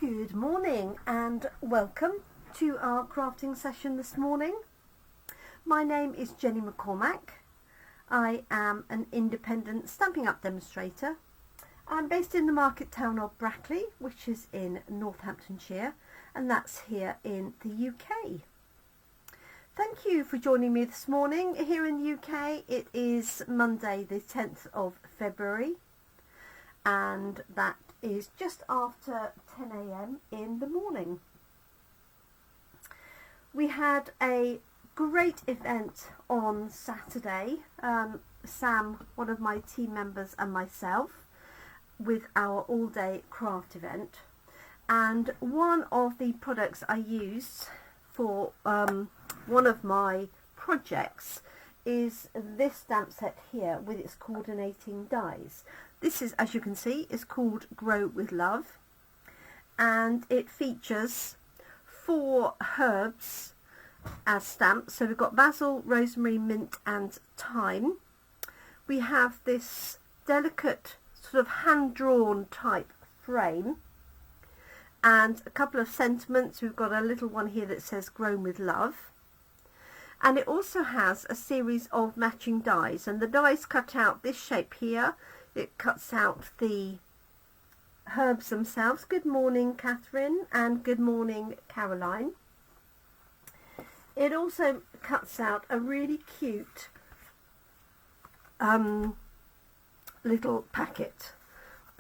Good morning and welcome to our crafting session this morning. My name is Jenny McCormac. I am an independent Stampin' Up demonstrator. I'm based in the market town of Brackley, which is in Northamptonshire, and that's here in the UK. Thank you for joining me this morning. Here in the UK it is Monday the 10th of February, and that is just after 10 a.m. in the morning. We had a great event on Saturday, Sam, one of my team members, and myself, with our all-day craft event. And one of the products I used for one of my projects is this stamp set here with its coordinating dies. This is, as you can see, is called Grow with Love, and it features 4 herbs as stamps. So we've got basil, rosemary, mint and thyme. We have this delicate sort of hand-drawn type frame and a couple of sentiments. We've got a little one here that says Grown with Love, and it also has a series of matching dies, and the dies cut out this shape here. It cuts out the herbs themselves. Good morning, Catherine, and good morning, Caroline. It also cuts out a really cute little packet.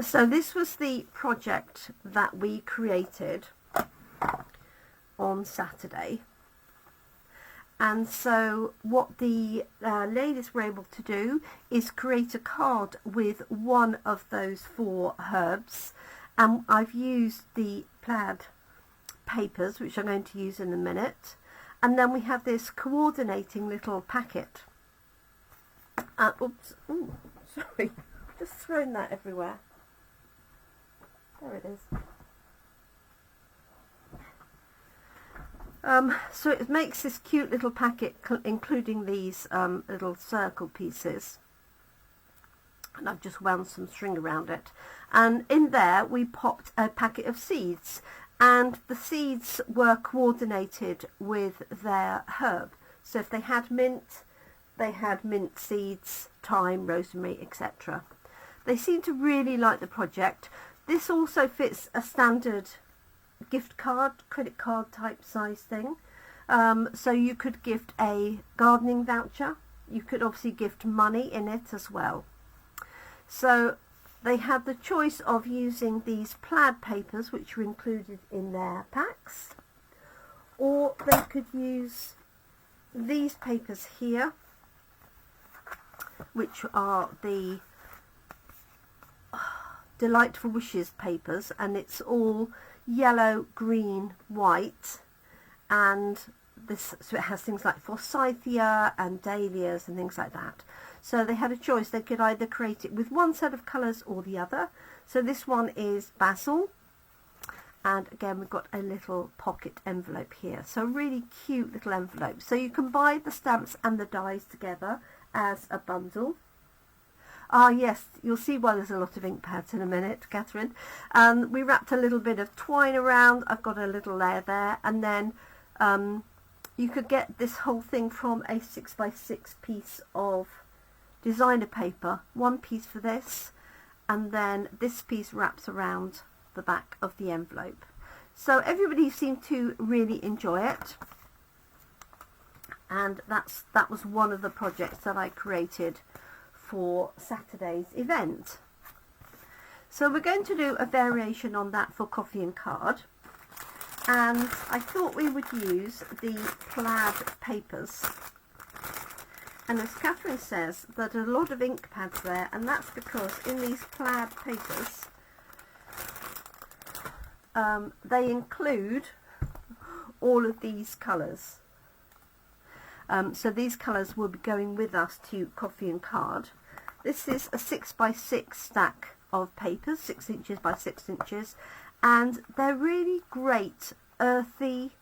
So this was the project that we created on Saturday. And so what the ladies were able to do is create a card with one of those 4 herbs. And I've used the plaid papers, which I'm going to use in a minute. And then we have this coordinating little packet. Oops, ooh, sorry, just thrown that everywhere. There it is. So it makes this cute little packet, including these little circle pieces, and I've just wound some string around it, and in there we popped a packet of seeds, and the seeds were coordinated with their herb. So if they had mint seeds, thyme, rosemary, etc. They seem to really like the project. This also fits a standard gift card, credit card type size thing. So you could gift a gardening voucher. You could obviously gift money in it as well. So they had the choice of using these plaid papers, which were included in their packs, or they could use these papers here, which are the Delightful Wishes papers, and it's all yellow, green, white, and this, so it has things like forsythia and dahlias and things like that. So they had a choice. They could either create it with one set of colours or the other. So this one is basil, and again we've got a little pocket envelope here, so a really cute little envelope. So you can buy the stamps and the dies together as a bundle. Ah yes, you'll see why there's a lot of ink pads in a minute, Catherine. We wrapped a little bit of twine around. I've got a little layer there, and then you could get this whole thing from a 6x6 piece of designer paper. One piece for this, and then this piece wraps around the back of the envelope. So everybody seemed to really enjoy it, and that was one of the projects that I created for Saturday's event. So we're going to do a variation on that for coffee and card, and I thought we would use the plaid papers, and as Catherine says, there's a lot of ink pads there, and that's because in these plaid papers they include all of these colours. So these colours will be going with us to coffee and card. This is a 6x6 stack of papers, 6 inches by 6 inches, and they're really great earthy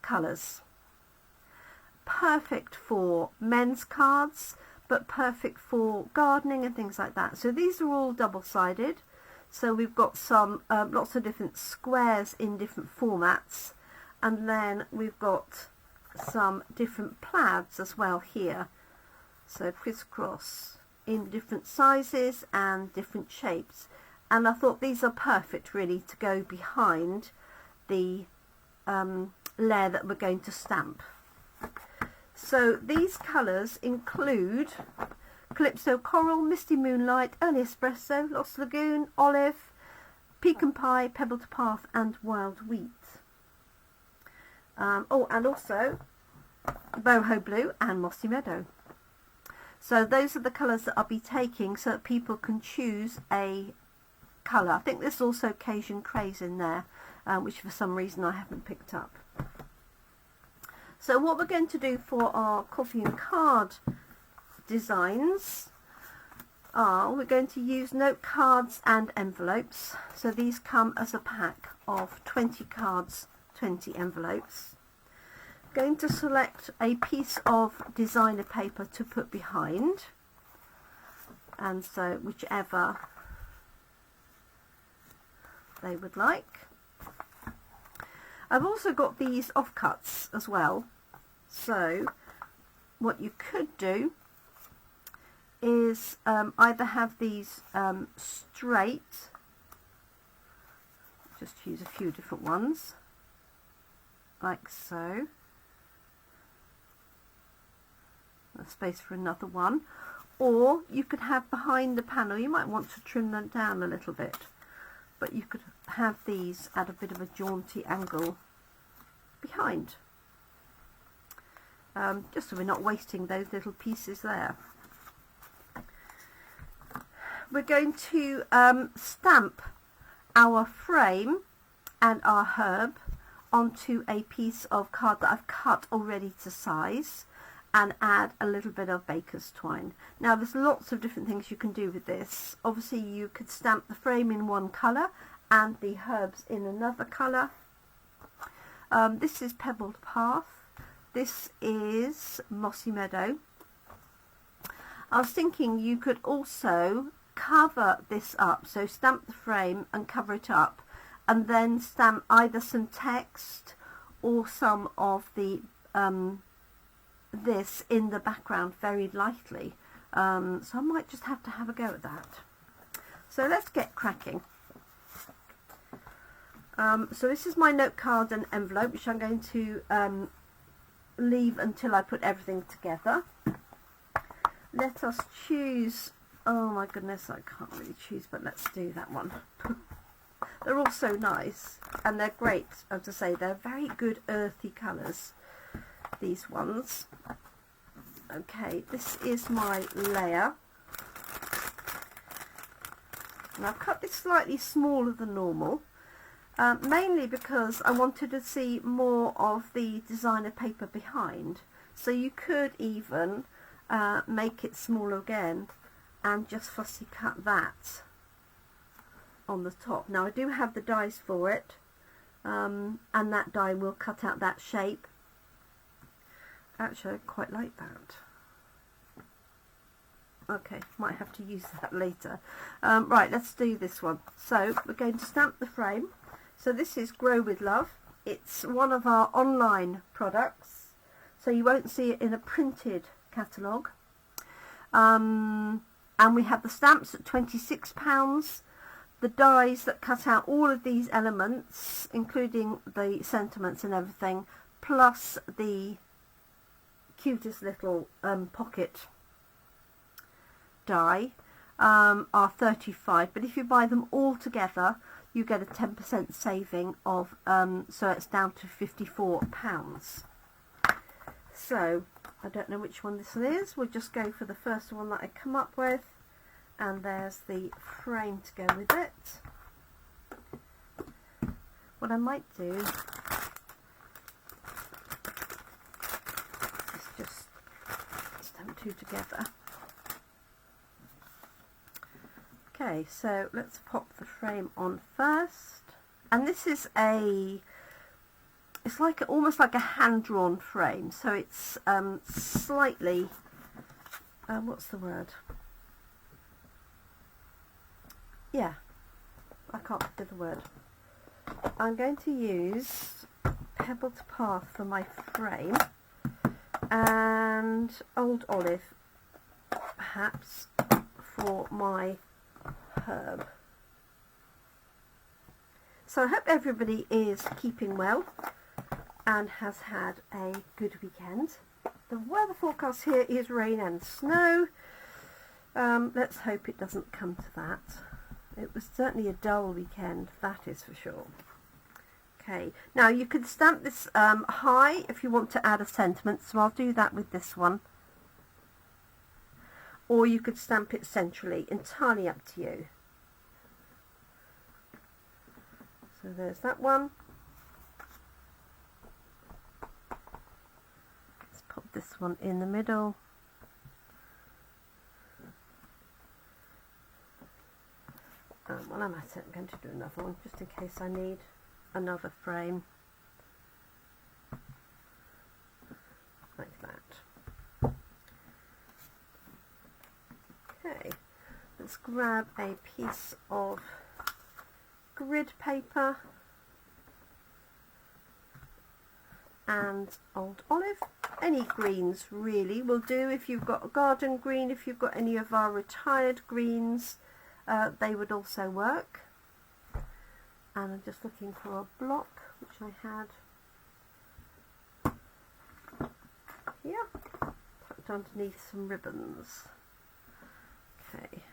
colours. Perfect for men's cards, but perfect for gardening and things like that. So these are all double-sided. So we've got some lots of different squares in different formats, and then we've got some different plaids as well here. So crisscross in different sizes and different shapes, and I thought these are perfect really to go behind the layer that we're going to stamp. So these colours include Calypso Coral, Misty Moonlight, Early Espresso, Lost Lagoon, Olive, Pecan Pie, Pebbled Path and Wild Wheat. Oh, and also Boho Blue and Mossy Meadow. So those are the colours that I'll be taking so that people can choose a colour. I think there's also Cajun Craze in there, which for some reason I haven't picked up. So what we're going to do for our coffee and card designs are we're going to use note cards and envelopes. So these come as a pack of 20 cards, 20 envelopes. Going to select a piece of designer paper to put behind, and so whichever they would like. I've also got these offcuts as well, so what you could do is either have these straight, just use a few different ones like so, a space for another one, or you could have behind the panel, you might want to trim them down a little bit, but you could have these at a bit of a jaunty angle behind, just so we're not wasting those little pieces there. We're going to stamp our frame and our herb onto a piece of card that I've cut already to size, and add a little bit of baker's twine. Now there's lots of different things you can do with this. Obviously you could stamp the frame in one colour and the herbs in another colour. This is Pebbled Path. This is Mossy Meadow. I was thinking you could also cover this up, so stamp the frame and cover it up, and then stamp either some text or some of the this in the background very lightly. So I might just have to have a go at that. So let's get cracking. So this is my note card and envelope, which I'm going to leave until I put everything together. Let us choose, oh my goodness, I can't really choose, but let's do that one. They're all so nice, and they're great, as I say, they're very good earthy colours, these ones. Okay, this is my layer, and I've cut this slightly smaller than normal, mainly because I wanted to see more of the designer paper behind. So you could even make it smaller again and just fussy cut that on the top. Now I do have the dies for it, and that die will cut out that shape. Actually, I quite like that. Okay, might have to use that later. Right, let's do this one. So we're going to stamp the frame. So this is Grow With Love. It's one of our online products, so you won't see it in a printed catalogue. And we have the stamps at £26. The dies that cut out all of these elements, including the sentiments and everything, plus the cutest little pocket die, are £35. But if you buy them all together, you get a 10% saving of, so it's down to £54. So I don't know which one this is. We'll just go for the first one that I come up with, and there's the frame to go with it. What I might do is just stamp two together. Okay, so let's pop the frame on first, and this is it's like almost like a hand-drawn frame, so it's slightly what's the word? Yeah, I can't think of the word. I'm going to use Pebbled Path for my frame and Old Olive perhaps for my herb. So I hope everybody is keeping well and has had a good weekend. The weather forecast here is rain and snow. Let's hope it doesn't come to that. It was certainly a dull weekend, that is for sure. Okay, now you could stamp this high if you want to add a sentiment, so I'll do that with this one. Or you could stamp it centrally, entirely up to you. So there's that one. Let's pop this one in the middle. While I'm at it, I'm going to do another one just in case I need another frame. Like that. Okay, let's grab a piece of grid paper and Old Olive. Any greens really will do. If you've got a garden green, if you've got any of our retired greens, they would also work. And I'm just looking for a block which I had here, tucked underneath some ribbons. Okay.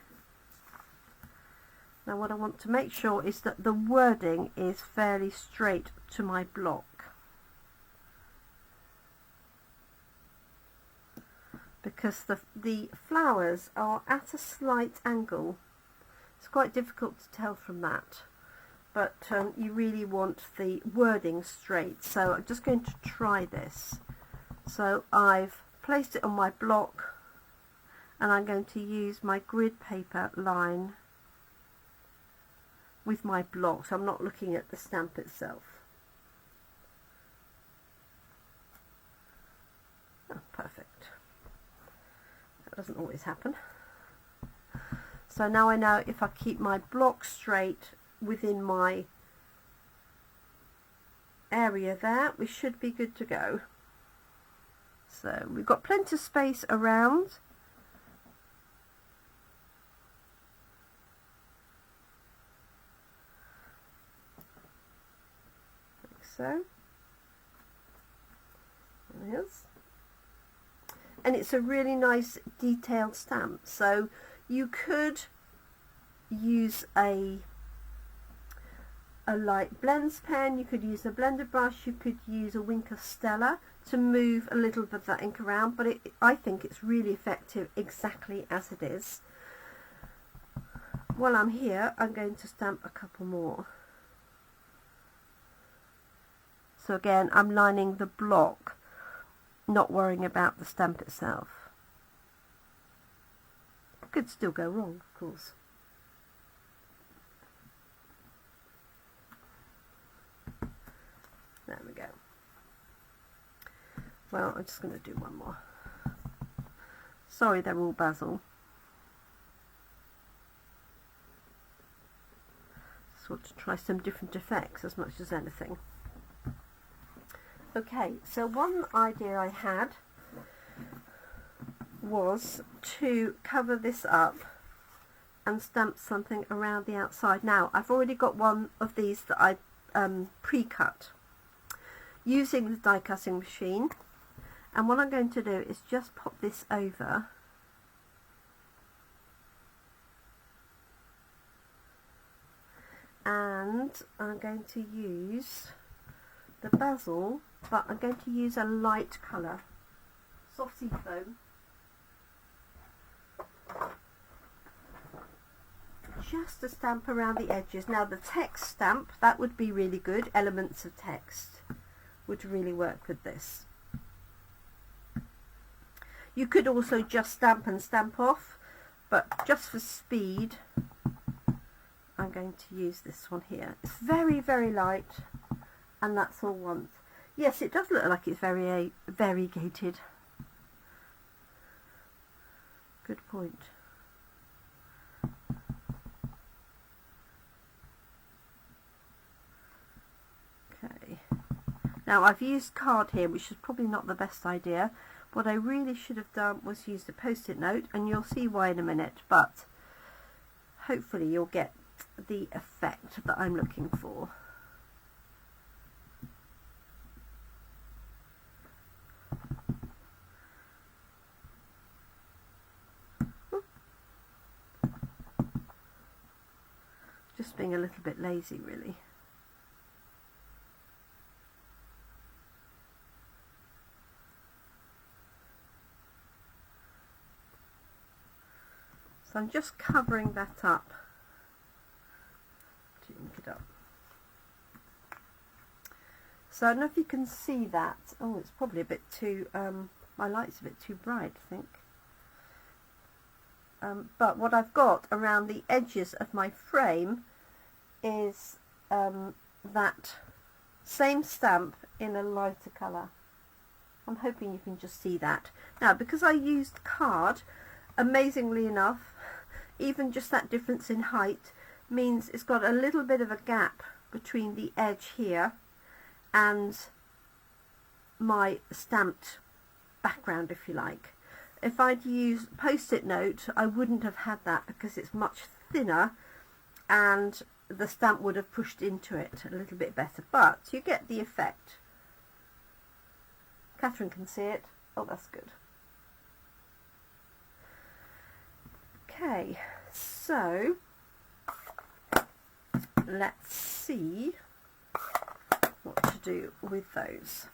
Now what I want to make sure is that the wording is fairly straight to my block, because the flowers are at a slight angle. It's quite difficult to tell from that, but you really want the wording straight. So I'm just going to try this. So I've placed it on my block and I'm going to use my grid paper line with my block, so I'm not looking at the stamp itself. Oh, perfect. That doesn't always happen. So now I know if I keep my block straight within my area there, we should be good to go. So we've got plenty of space around. Like so. There it is. And it's a really nice detailed stamp. So you could use a light blends pen, you could use a blender brush, you could use a Wink of Stella to move a little bit of that ink around, but I think it's really effective exactly as it is. While I'm here, I'm going to stamp a couple more. So again, I'm lining the block, not worrying about the stamp itself. Could still go wrong, of course. There we go. Well, I'm just going to do one more. Sorry, they're all Basil. Just want to try some different effects as much as anything. Okay, so one idea I had was to cover this up and stamp something around the outside. Now, I've already got one of these that I pre-cut using the die cutting machine, and what I'm going to do is just pop this over and I'm going to use the Basil, but I'm going to use a light colour, soft sea foam, just to stamp around the edges. Now the text stamp, that would be really good. Elements of text would really work with this. You could also just stamp and stamp off, but just for speed I'm going to use this one here. It's very, very light, and that's all I want. Yes, it does look like it's very variegated. Good point. Now I've used card here, which is probably not the best idea. What I really should have done was use a post-it note, and you'll see why in a minute, but hopefully you'll get the effect that I'm looking for. Just being a little bit lazy, really. So I'm just covering that up to ink it up. So I don't know if you can see that. Oh, it's probably a bit too, my light's a bit too bright, I think. But what I've got around the edges of my frame is that same stamp in a lighter colour. I'm hoping you can just see that. Now, because I used card, amazingly enough, even just that difference in height means it's got a little bit of a gap between the edge here and my stamped background, if you like. If I'd used post-it note, I wouldn't have had that because it's much thinner and the stamp would have pushed into it a little bit better, but you get the effect. Catherine can see it. Oh, that's good. Okay, so let's see what to do with those.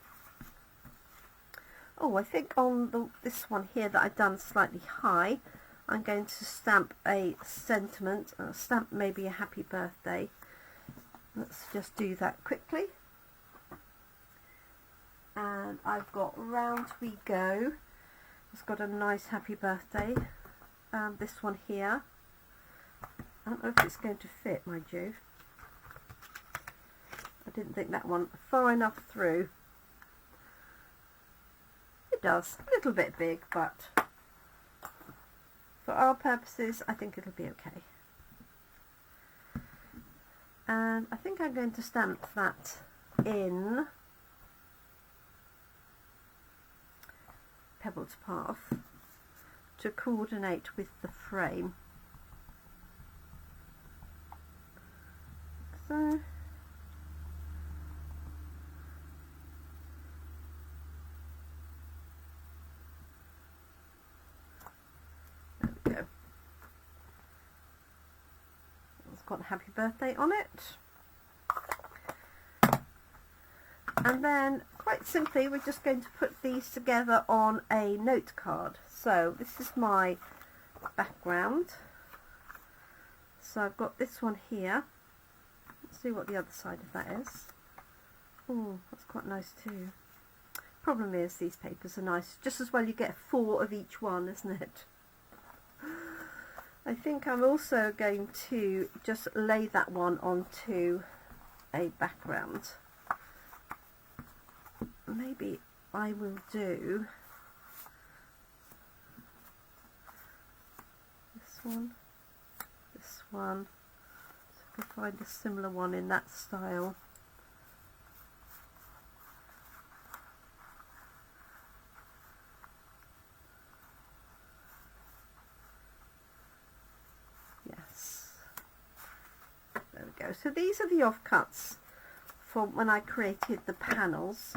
Oh, I think on this one here that I've done slightly high, I'm going to stamp a sentiment, stamp maybe a happy birthday. Let's just do that quickly. And I've got Round We Go. It's got a nice happy birthday. This one here. I don't know if it's going to fit, mind you. I didn't think that one far enough through. It does. A little bit big, but for our purposes, I think it'll be okay. And I think I'm going to stamp that in Pebbled Path to coordinate with the frame. So there we go. It's got a happy birthday on it. And then, quite simply, we're just going to put these together on a note card. So this is my background. So I've got this one here. Let's see what the other side of that is. Oh, that's quite nice too. Problem is, these papers are nice. Just as well you get 4 of each one, isn't it? I think I'm also going to just lay that one onto a background. Maybe I will do this one, so I can find a similar one in that style. Yes, there we go. So these are the offcuts from when I created the panels.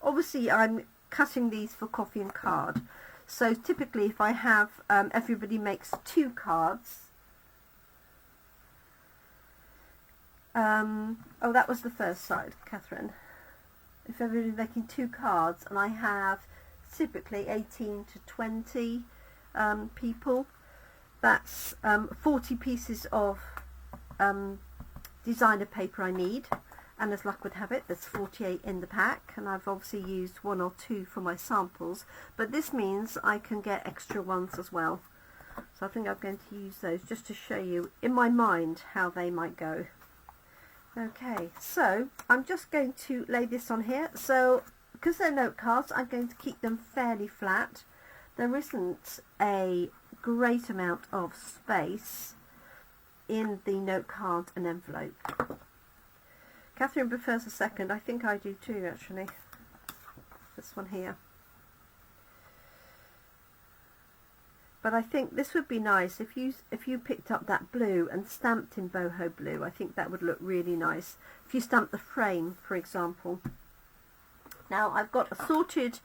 Obviously I'm cutting these for coffee and card, so typically if I have everybody makes 2 cards. Oh, that was the first side, Catherine. If everybody's making 2 cards and I have typically 18 to 20 people, that's 40 pieces of designer paper I need. And as luck would have it, there's 48 in the pack, and I've obviously used 1 or 2 for my samples, but this means I can get extra ones as well. So I think I'm going to use those just to show you in my mind how they might go. Okay, so I'm just going to lay this on here. So because they're note cards, I'm going to keep them fairly flat. There isn't a great amount of space in the note card and envelope. Catherine prefers the second. I think I do too, actually. This one here. But I think this would be nice if you picked up that blue and stamped in boho blue. I think that would look really nice. If you stamped the frame, for example. Now I've got assorted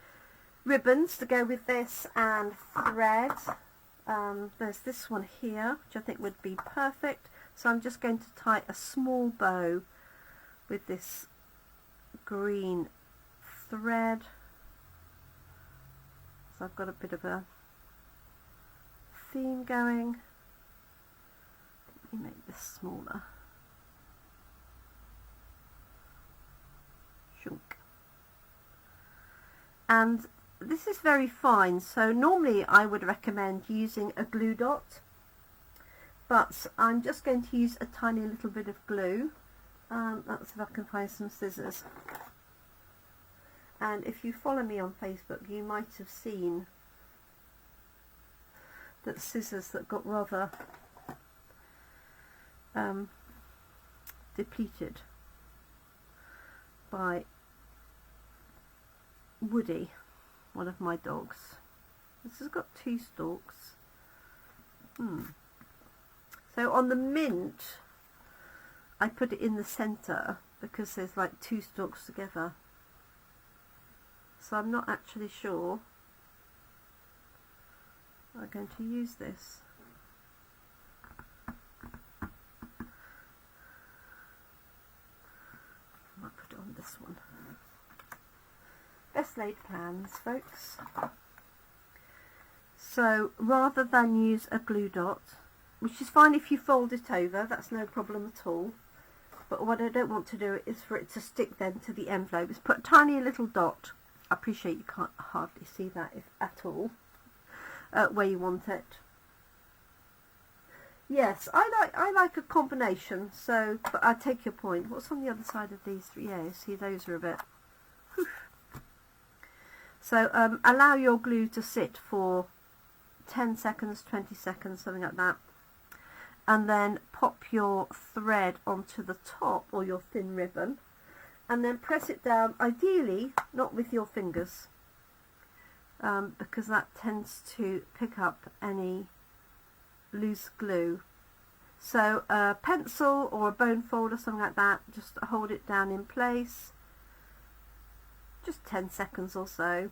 ribbons to go with this and thread. There's this one here, which I think would be perfect. So I'm just going to tie a small bow with this green thread. So I've got a bit of a theme going. Let me make this smaller. Shunk. And this is very fine, so normally I would recommend using a glue dot, but I'm just going to use a tiny little bit of glue. That's if I can find some scissors. And if you follow me on Facebook, you might have seen that scissors that got rather depleted by Woody, one of my dogs. This has got 2 stalks. So on the mint, I put it in the centre because there's like 2 stalks together. So I'm not actually sure I'm going to use this. I might put it on this one. Best laid plans, folks. So rather than use a glue dot, which is fine if you fold it over, that's no problem at all, but what I don't want to do is for it to stick then to the envelope, is put a tiny little dot. I appreciate you can't hardly see that if at all, where you want it. Yes, I like a combination, so, but I take your point. What's on the other side of these 3? Yeah, see, those are a bit... Whew. So allow your glue to sit for 10 seconds, 20 seconds, something like that. And then pop your thread onto the top, or your thin ribbon, and then press it down, ideally not with your fingers, because that tends to pick up any loose glue. So a pencil or a bone fold or something like that, just hold it down in place, just 10 seconds or so,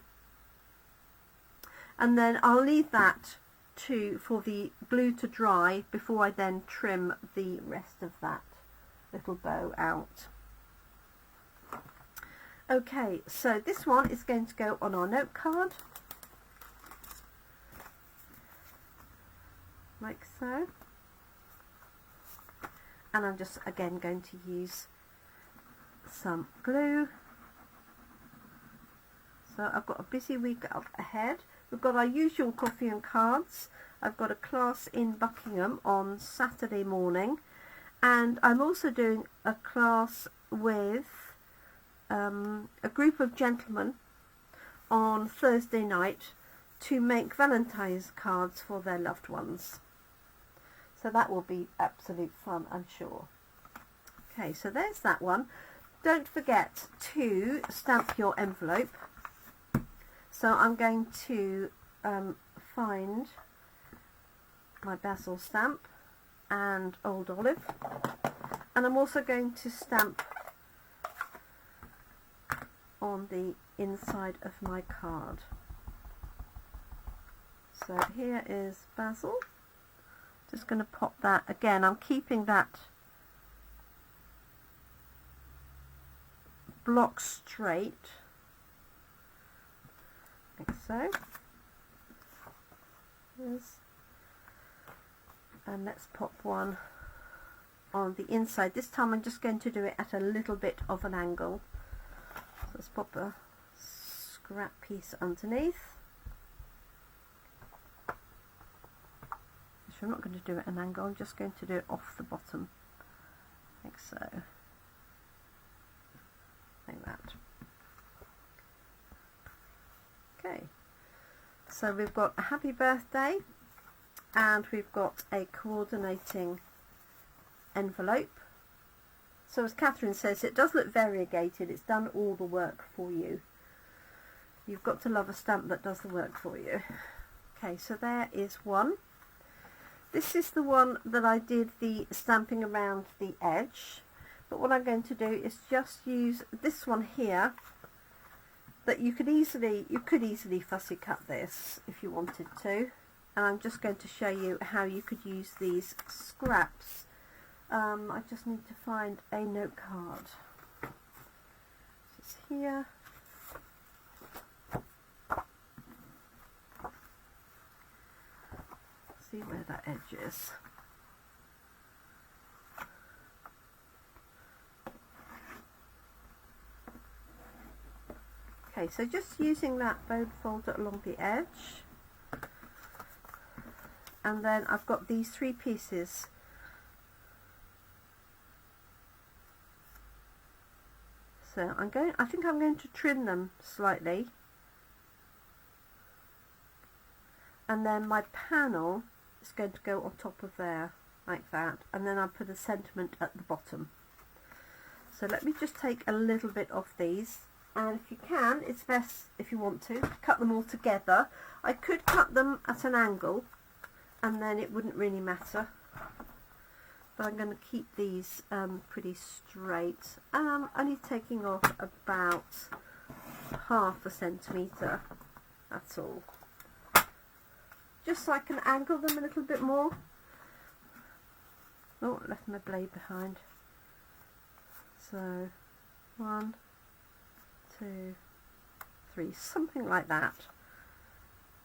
and then I'll leave that for the glue to dry before I then trim the rest of that little bow out. Okay, so this one is going to go on our note card, like so, and I'm just again going to use some glue. So I've got a busy week up ahead. We've got our usual coffee and cards. I've got a class in Buckingham on Saturday morning, and I'm also doing a class with a group of gentlemen on Thursday night to make Valentine's cards for their loved ones. So that will be absolute fun, I'm sure. Okay, so there's that one. Don't forget to stamp your envelope. So I'm going to find my Basil stamp and Old Olive, and I'm also going to stamp on the inside of my card. So here is Basil. Just going to pop that again. I'm keeping that block straight, like so. And let's pop one on the inside. This time I'm just going to do it at a little bit of an angle. So let's pop a scrap piece underneath. Actually, I'm not going to do it at an angle, I'm just going to do it off the bottom, like so. Like that. Okay, so we've got a happy birthday, and we've got a coordinating envelope, So as Catherine says, it does look variegated. It's done all the work for you. You've got to love a stamp that does the work for you. Okay, so there is one. This is the one that I did the stamping around the edge. But what I'm going to do is just use this one here. That you could easily fussy cut this if you wanted to. And I'm just going to show you how you could use these scraps. I just need to find a note card. It's here. See where that edge is. Okay, so just using that bone folder along the edge, and then I've got these 3 pieces. So I think I'm going to trim them slightly, and then my panel is going to go on top of there like that, and then I'll put a sentiment at the bottom. So let me just take a little bit of these, and if you can, it's best if you want to cut them all together. I could cut them at an angle and then it wouldn't really matter, but I'm going to keep these pretty straight. Only taking off about ½ centimetre, that's all, just so I can angle them a little bit more. Oh, I left my blade behind. So 1, 2, 3, something like that,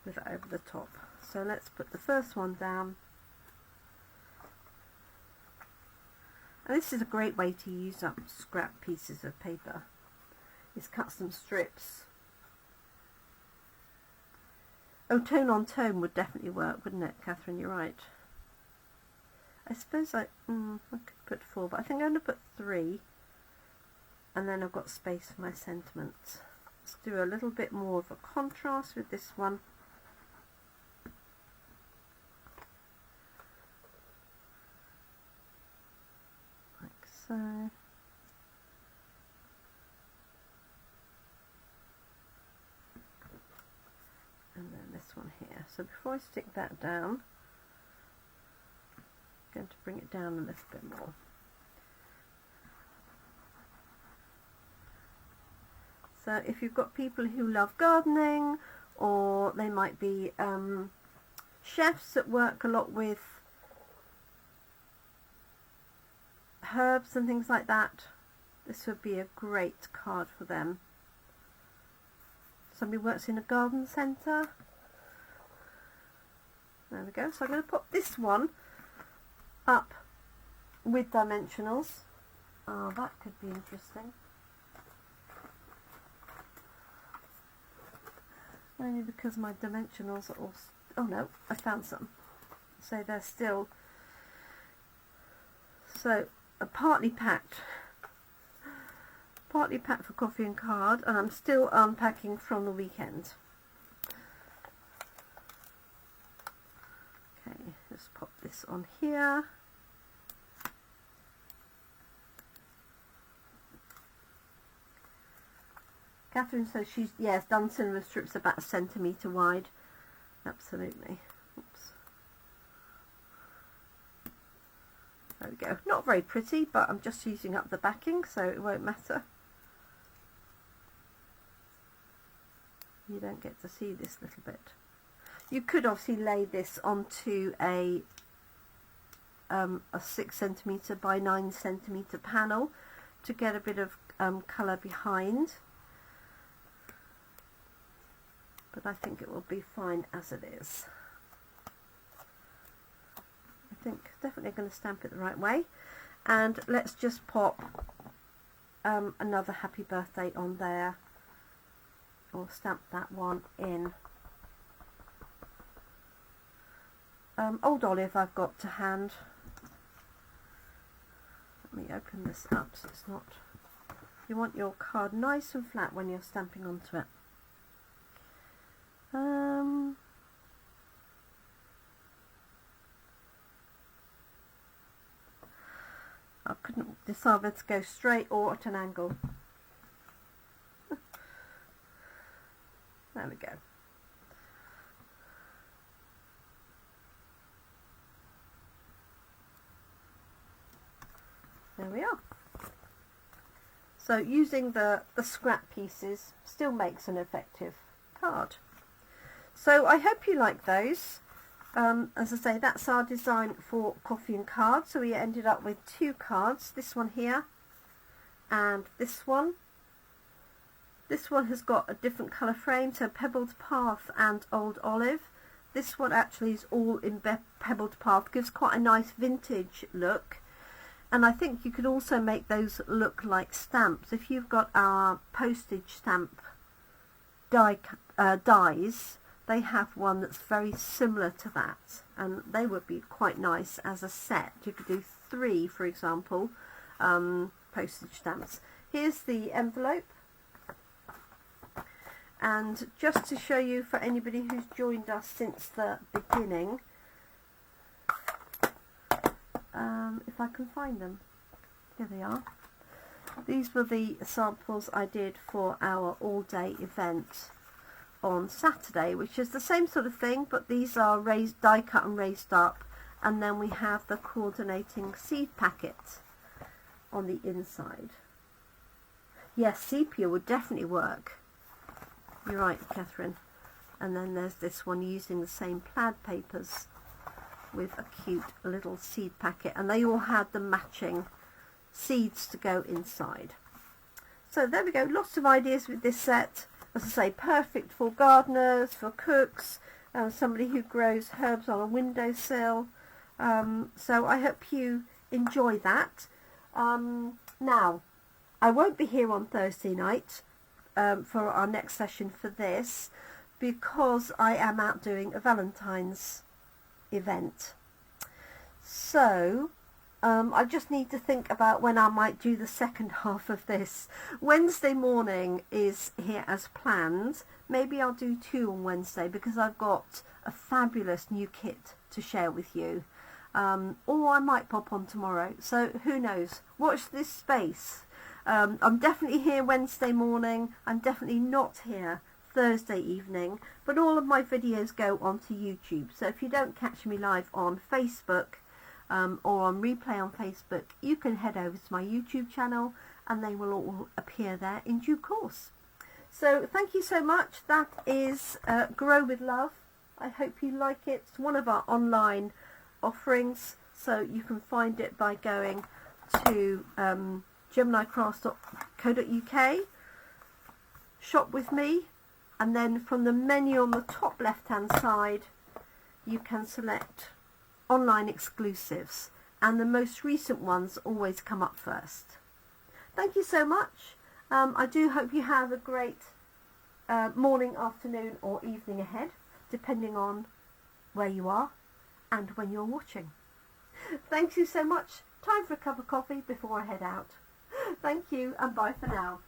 with it over the top. So let's put the first one down. And this is a great way to use up scrap pieces of paper, is cut some strips. Oh, tone on tone would definitely work, wouldn't it, Catherine? You're right. I suppose I could put 4, but I think I'm going to put 3. And then I've got space for my sentiments. Let's do a little bit more of a contrast with this one. Like so. And then this one here. So before I stick that down, I'm going to bring it down a little bit more. So if you've got people who love gardening, or they might be chefs that work a lot with herbs and things like that, this would be a great card for them. Somebody works in a garden centre. There we go. So I'm going to pop this one up with dimensionals. Oh, that could be interesting. Only because my dimensionals are all... oh no, I found some. So they're still... so, partly packed for coffee and card, and I'm still unpacking from the weekend. Okay, let's pop this on here. Catherine says she's, yes, done cinema strips about 1 centimetre wide. Absolutely. Oops. There we go. Not very pretty, but I'm just using up the backing, so it won't matter. You don't get to see this little bit. You could obviously lay this onto a 6 centimetre by 9 centimetre panel to get a bit of colour behind. But I think it will be fine as it is. I think definitely going to stamp it the right way. And let's just pop another happy birthday on there. Or stamp that one in. Old olive I've got to hand. Let me open this up so it's not... you want your card nice and flat when you're stamping onto it. I couldn't decide whether to go straight or at an angle. There we go. There we are. So using the scrap pieces still makes an effective card. So I hope you like those. As I say, that's our design for coffee and cards. So we ended up with 2 cards, this one here and this one. This one has got a different colour frame, so Pebbled Path and Old Olive. This one actually is all in Pebbled Path, gives quite a nice vintage look. And I think you could also make those look like stamps. If you've got our postage stamp dies, they have one that's very similar to that, and they would be quite nice as a set. You could do 3, for example, postage stamps. Here's the envelope, and just to show you for anybody who's joined us since the beginning, if I can find them, here they are. These were the samples I did for our all-day event on Saturday, which is the same sort of thing, but these are die cut and raised up, and then we have the coordinating seed packet on the inside. Yes, sepia would definitely work. You're right, Catherine. And then there's this one using the same plaid papers with a cute little seed packet, and they all had the matching seeds to go inside. So there we go, lots of ideas with this set. As I say, perfect for gardeners, for cooks, somebody who grows herbs on a windowsill. So I hope you enjoy that. Now, I won't be here on Thursday night for our next session for this, because I am out doing a Valentine's event. So I just need to think about when I might do the second half of this. Wednesday morning is here as planned. Maybe I'll do 2 on Wednesday, because I've got a fabulous new kit to share with you. Or I might pop on tomorrow, so who knows. Watch this space. I'm definitely here Wednesday morning. I'm definitely not here Thursday evening, but all of my videos go onto YouTube. So if you don't catch me live on Facebook or on replay on Facebook, you can head over to my YouTube channel and they will all appear there in due course. So thank you so much. That is Grow With Love. I hope you like it. It's one of our online offerings, so you can find it by going to jeminicrafts.co.uk, shop with me, and then from the menu on the top left hand side you can select online exclusives, and the most recent ones always come up first. Thank you so much. I do hope you have a great morning, afternoon or evening ahead, depending on where you are and when you're watching. Thank you so much. Time for a cup of coffee before I head out. Thank you, and bye for now.